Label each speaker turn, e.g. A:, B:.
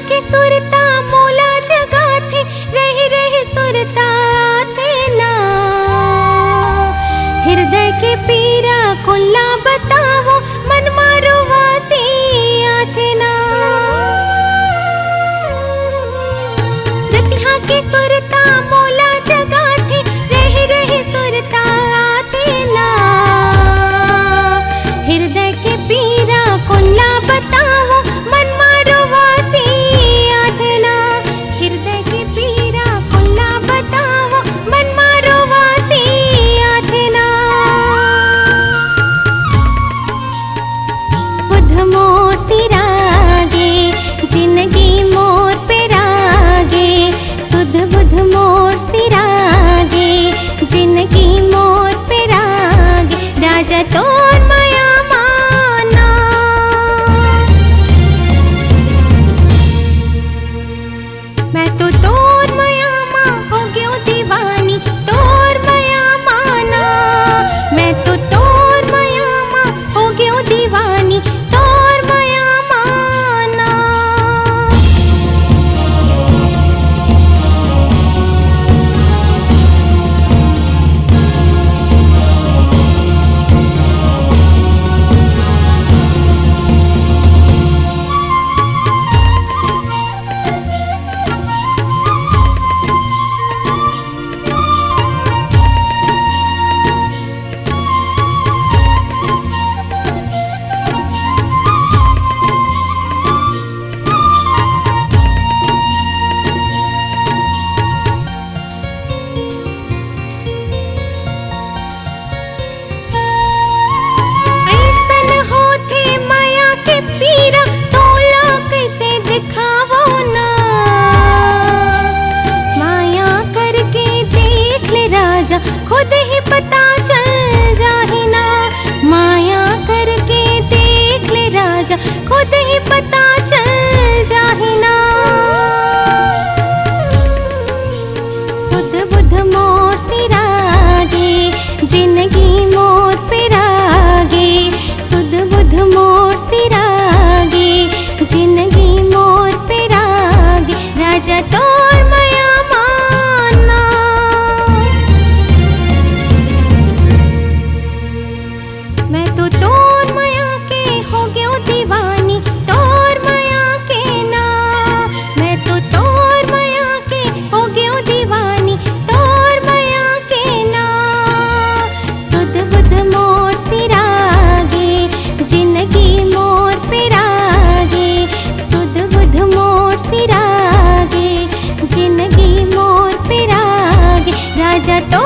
A: के सुरता मोला जगा थे, रह रह सुरता थे ना। हृदय के पीरा कुल्ला बतावो, मन मारो वासी आथे ना। रतिहा के सुरता मोला जगा थे, रह रह सुरता आथे ना। हृदय के पीरा कुल्ला बतावो, मन मारो वासी आथे ना। हृदय के पीरा कुल्ला बतावो, मन मारो वासी आथे ना। बुध मोर सिरागे, जिंदगी मोर पे रागे। सुध बुध मोर सिरागे, जिंदगी मोर पे रागे। राजा तोर माया माना, मैं तो तोर माया मां हो गयो दीवानी। तोर माया माना, मैं तो तोर माया मां हो गयो दीवानी। तोर माया माना। ऐसन होथे माया के पीरा, तोला कैसे दिखावो ना। माया करके देख ले राजा, खुद ही पता चल जाही ना। माया करके देख ले राजा, खुद ही पता चल जाही ना। सुध बुध मोर सिरागे, जिंदगी मोर पे रागे। सुध बुध मोर सिरागे, जिंदगी मोर पे रागे। राजा तोर माया माना, मैं तो तोर माया के हो गयो दीवानी। तोर माया के ना, मैं तो तोर माया के हो गयो दीवानी। तोर माया के ना। सुध बुध मोर सिरागे, जिंदगी मोर पे रागे। सुध बुध मोर सिरागे, जिंदगी मोर पे रागे। राजा तो